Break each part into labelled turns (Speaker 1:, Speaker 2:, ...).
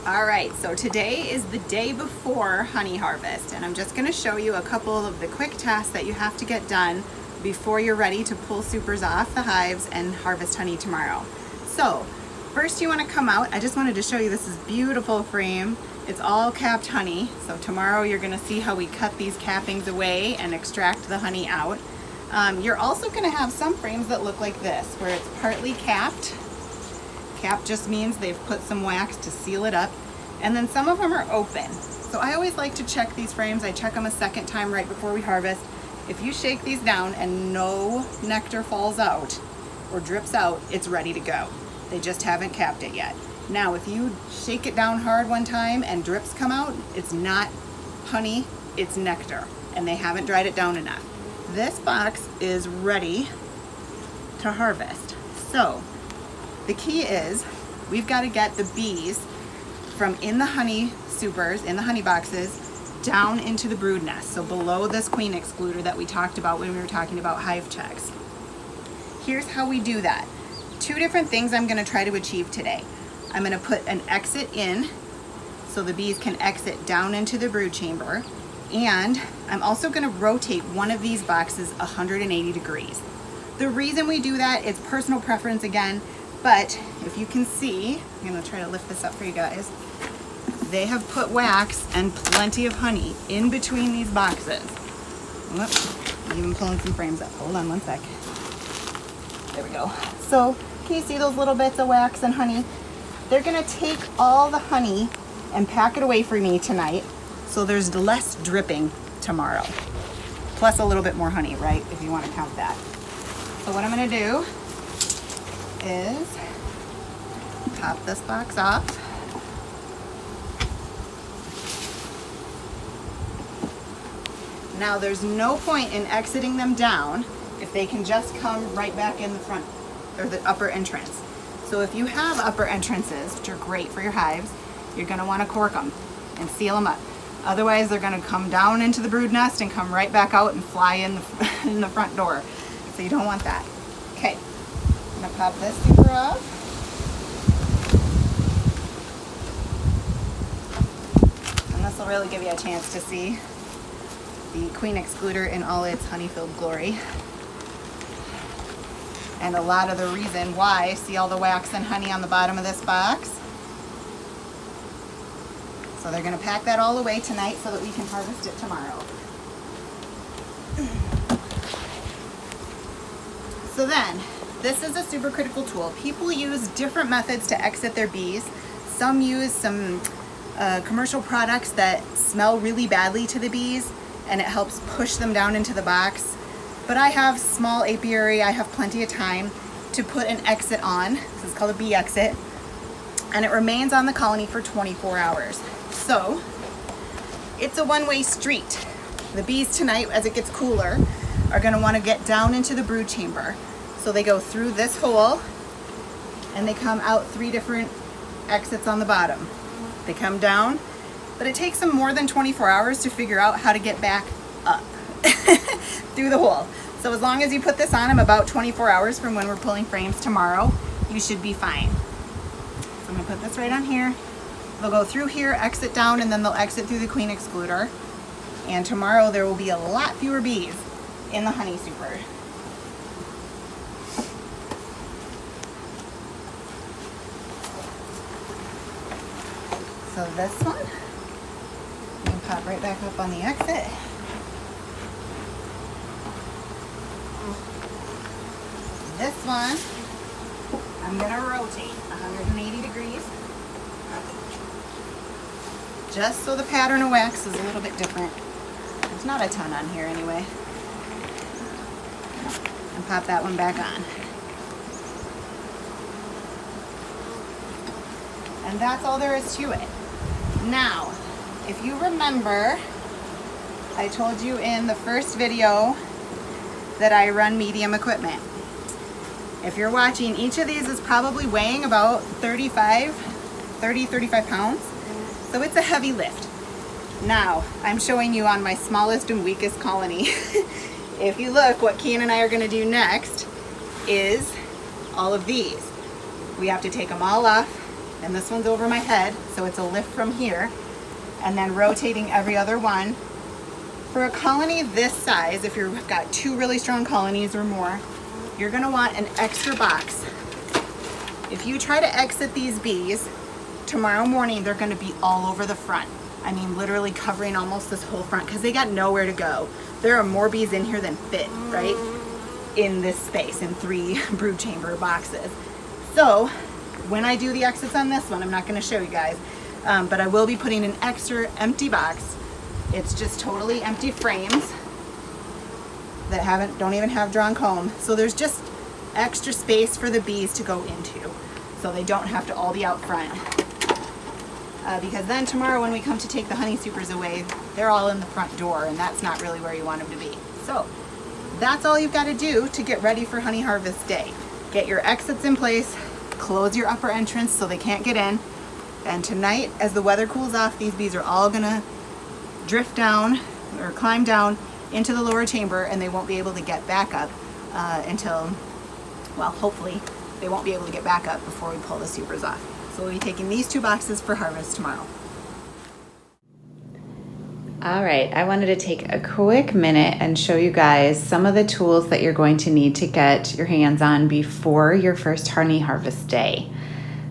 Speaker 1: All right, so today is the day before honey harvest, and I'm just going to show you a couple of the quick tasks that you have to get done before you're ready to pull supers off the hives and harvest honey tomorrow. So first you want to come out. I just wanted to show you this is beautiful frame. It's all capped honey. So tomorrow you're going to see how we cut these cappings away and extract the honey out. You're also going to have some frames that look like this, where it's partly capped. Cap just means they've put some wax to seal it up, and then some of them are open. So I always like to check these frames. I check them a second time right before we harvest. If you shake these down and no nectar falls out or drips out, it's ready to go. They just haven't capped it yet. Now if you shake it down hard one time and drips come out, it's not honey, it's nectar, and they haven't dried it down enough. This box is ready to harvest. So the key is we've got to get the bees from in the honey supers, in the honey boxes, down into the brood nest. So below this queen excluder that we talked about when we were talking about hive checks. Here's how we do that. Two different things I'm going to try to achieve today. I'm going to put an exit in so the bees can exit down into the brood chamber. And I'm also going to rotate one of these boxes 180 degrees. The reason we do that is personal preference again. But if you can see, I'm going to try to lift this up for you guys. They have put wax and plenty of honey in between these boxes. Whoop, I'm even pulling some frames up. Hold on one sec. There we go. So can you see those little bits of wax and honey? They're going to take all the honey and pack it away for me tonight, so there's less dripping tomorrow. Plus a little bit more honey, right? If you want to count that. So what I'm going to do is pop this box off. Now there's no point in exiting them down if they can just come right back in the front or the upper entrance. So if you have upper entrances, which are great for your hives, you're going to want to cork them and seal them up. Otherwise they're going to come down into the brood nest and come right back out and fly in the front door. So you don't want that. Okay. I'm going to pop this super off. And this will really give you a chance to see the queen excluder in all its honey-filled glory. And a lot of the reason why, see all the wax and honey on the bottom of this box? So they're going to pack that all away tonight so that we can harvest it tomorrow. So then, this is a super critical tool. People use different methods to exit their bees. Some use some commercial products that smell really badly to the bees, and it helps push them down into the box. But I have small apiary, I have plenty of time to put an exit on. This is called a bee exit, and it remains on the colony for 24 hours. So it's a one-way street. The bees tonight, as it gets cooler, are going to want to get down into the brood chamber. So they go through this hole and they come out 3 different exits on the bottom. They come down, but it takes them more than 24 hours to figure out how to get back up through the hole. So as long as you put this on them about 24 hours from when we're pulling frames tomorrow, you should be fine. So I'm going to put this right on here. They'll go through here, exit down, and then they'll exit through the queen excluder. And tomorrow there will be a lot fewer bees in the honey super. So this one, you can pop right back up on the exit. This one, I'm going to rotate 180 degrees. Just so the pattern of wax is a little bit different. There's not a ton on here anyway. And pop that one back on. And that's all there is to it. Now, if you remember, I told you in the first video that I run medium equipment. If you're watching, each of these is probably weighing about 35 pounds. So it's a heavy lift. Now, I'm showing you on my smallest and weakest colony. If you look, what Kian and I are going to do next is all of these. We have to take them all off and this one's over my head, so it's a lift from here, and then rotating every other one. For a colony this size, if you've got 2 really strong colonies or more, you're gonna want an extra box. If you try to exit these bees, tomorrow morning they're gonna be all over the front. I mean, literally covering almost this whole front because they got nowhere to go. There are more bees in here than fit, right? In this space, in 3 brood chamber boxes. So when I do the exits on this one, I'm not gonna show you guys, but I will be putting an extra empty box. It's just totally empty frames that don't even have drawn comb. So there's just extra space for the bees to go into. So they don't have to all be out front. Because then tomorrow when we come to take the honey supers away, they're all in the front door, and that's not really where you want them to be. So that's all you've got to do to get ready for honey harvest day. Get your exits in place, close your upper entrance so they can't get in, and tonight as the weather cools off, these bees are all gonna drift down or climb down into the lower chamber, and they won't be able to get back up until, well, hopefully they won't be able to get back up before we pull the supers off. So we'll be taking these 2 boxes for harvest tomorrow. All right, I wanted to take a quick minute and show you guys some of the tools that you're going to need to get your hands on before your first honey harvest day.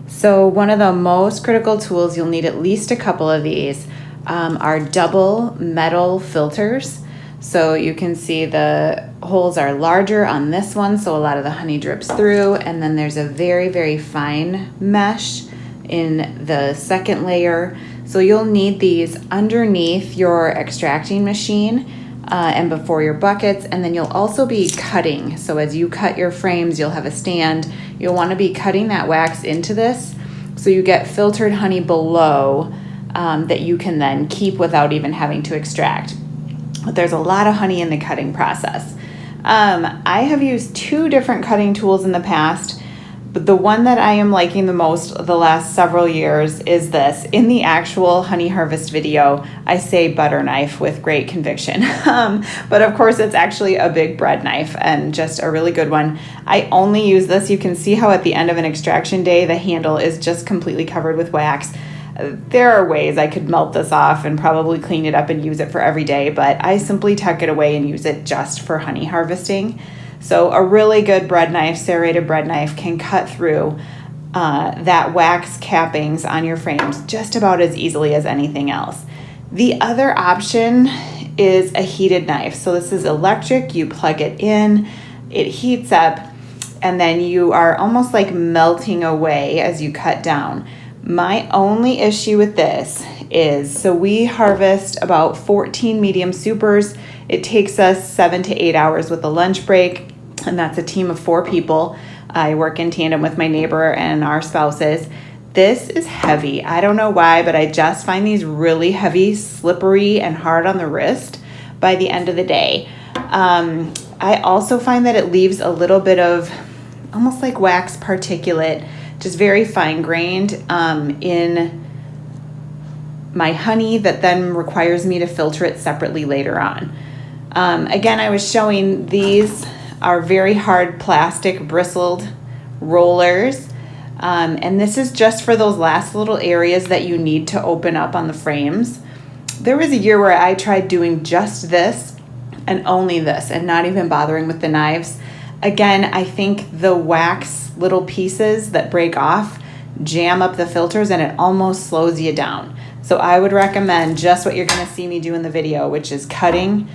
Speaker 1: So one of the most critical tools, you'll need at least a couple of these, are double metal filters. So you can see the holes are larger on this one, so a lot of the honey drips through, and then there's a very, very fine mesh in the second layer. So you'll need these underneath your extracting machine and before your buckets, and then you'll also be cutting. So as you cut your frames, you'll have a stand. You'll want to be cutting that wax into this so you get filtered honey below that you can then keep without even having to extract. But there's a lot of honey in the cutting process. I have used 2 different cutting tools in the past, but the one that I am liking the most the last several years is this. In the actual honey harvest video, I say butter knife with great conviction. But of course it's actually a big bread knife and just a really good one. I only use this. You can see how at the end of an extraction day, the handle is just completely covered with wax. There are ways I could melt this off and probably clean it up and use it for every day, but I simply tuck it away and use it just for honey harvesting. So a really good bread knife, serrated bread knife, can cut through that wax cappings on your frames just about as easily as anything else. The other option is a heated knife. So this is electric, you plug it in, it heats up, and then you are almost like melting away as you cut down. My only issue with this is, so we harvest about 14 medium supers. It takes us 7 to 8 hours with a lunch break, and that's a team of 4 people. I work in tandem with my neighbor and our spouses. This is heavy. I don't know why, but I just find these really heavy, slippery, and hard on the wrist by the end of the day. I also find that it leaves a little bit of almost like wax particulate, just very fine grained in my honey that then requires me to filter it separately later on. Again, I was showing these are very hard plastic bristled rollers. And this is just for those last little areas that you need to open up on the frames. There was a year where I tried doing just this and only this and not even bothering with the knives. Again, I think the wax little pieces that break off jam up the filters and it almost slows you down. So I would recommend just what you're going to see me do in the video, which is cutting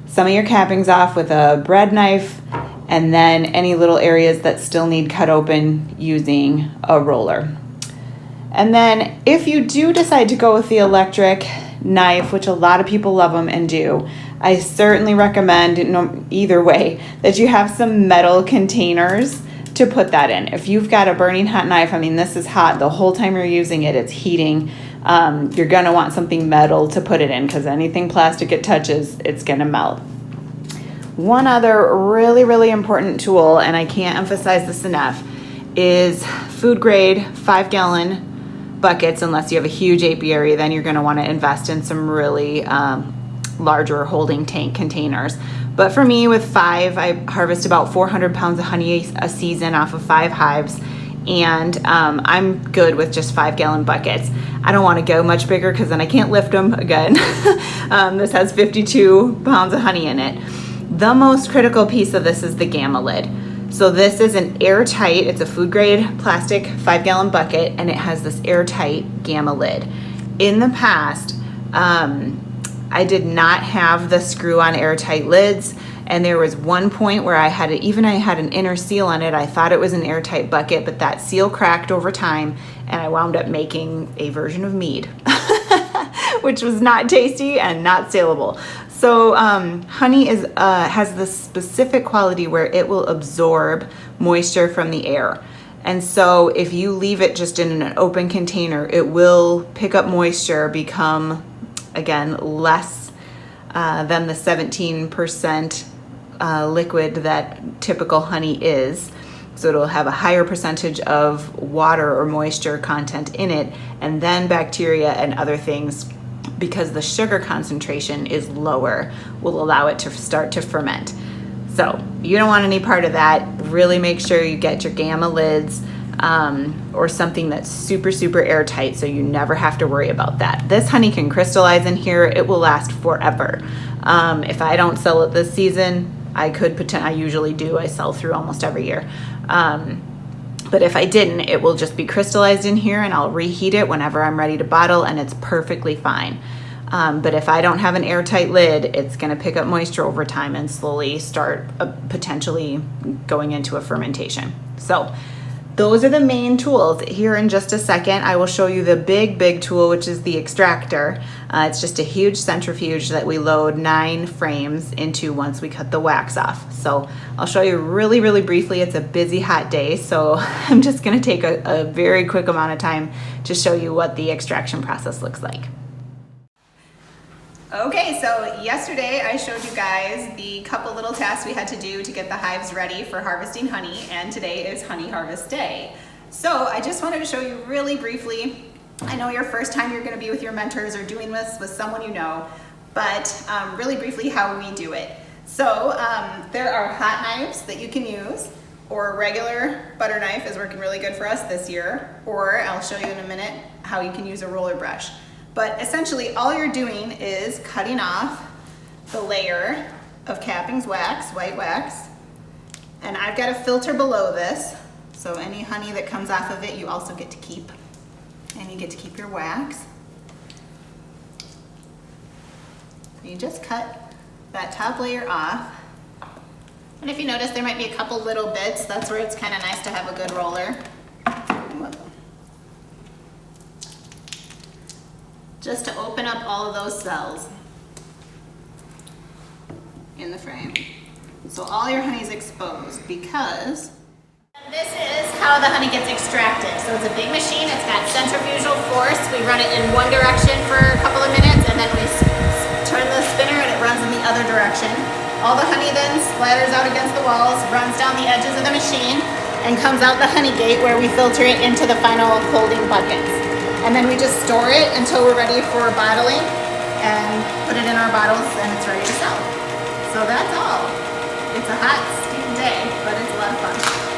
Speaker 1: some of your cappings off with a bread knife, and then any little areas that still need cut open using a roller. And then if you do decide to go with the electric knife, which a lot of people love them and do, I certainly recommend, either way, that you have some metal containers to put that in. If you've got a burning hot knife, I mean, this is hot the whole time you're using it, it's heating. You're gonna want something metal to put it in, because anything plastic it touches, it's gonna melt. One other really, really important tool, and I can't emphasize this enough, is food grade 5-gallon buckets. Unless you have a huge apiary, then you're gonna wanna invest in some really larger holding tank containers. But for me, with 5, I harvest about 400 pounds of honey a season off of 5 hives. and I'm good with just 5-gallon buckets. I don't want to go much bigger because then I can't lift them again. This has 52 pounds of honey in it. The most critical piece of this is the gamma lid. So this is an airtight, it's a food grade plastic 5-gallon bucket, and it has this airtight gamma lid. In the past, I did not have the screw on airtight lids, and there was one point where I had an inner seal on it. I thought it was an airtight bucket, but that seal cracked over time, and I wound up making a version of mead, which was not tasty and not saleable. So honey has this specific quality where it will absorb moisture from the air. And so if you leave it just in an open container, it will pick up moisture, become, again, less than the 17% liquid that typical honey is. So it'll have a higher percentage of water or moisture content in it, and then bacteria and other things, because the sugar concentration is lower, will allow it to start to ferment. So you don't want any part of that. Really make sure you get your gamma lids or something that's super, super airtight so you never have to worry about that. This honey can crystallize in here. It will last forever. If I don't sell it this season, I usually do. I sell through almost every year. But if I didn't, it will just be crystallized in here, and I'll reheat it whenever I'm ready to bottle, and it's perfectly fine. But if I don't have an airtight lid, it's going to pick up moisture over time and slowly start potentially going into a fermentation. So those are the main tools. Here in just a second, I will show you the big tool, which is the extractor. It's just a huge centrifuge that we load 9 frames into once we cut the wax off. So I'll show you really briefly. It's a busy, hot day, so I'm just gonna take a very quick amount of time to show you what the extraction process looks like. Okay, so yesterday I showed you guys the couple little tasks we had to do to get the hives ready for harvesting honey, and today is honey harvest day. So I just wanted to show you really briefly. I know your first time you're going to be with your mentors or doing this with someone you know, but really briefly how we do it. So there are hot knives that you can use, or a regular butter knife is working really good for us this year, or I'll show you in a minute how you can use a roller brush. But essentially all you're doing is cutting off the layer of cappings wax, white wax, and I've got a filter below this, so any honey that comes off of it you also get to keep, and you get to keep your wax. So you just cut that top layer off, and if you notice there might be a couple little bits, that's where it's kind of nice to have a good roller. Just to open up all of those cells in the frame. So all your honey is exposed, because this is how the honey gets extracted. So it's a big machine, it's got centrifugal force. We run it in one direction for a couple of minutes, and then we turn the spinner and it runs in the other direction. All the honey then splatters out against the walls, runs down the edges of the machine, and comes out the honey gate where we filter it into the final holding buckets. And then we just store it until we're ready for bottling and put it in our bottles, and it's ready to sell. So that's all. It's a hot, steamy day, but it's a lot of fun.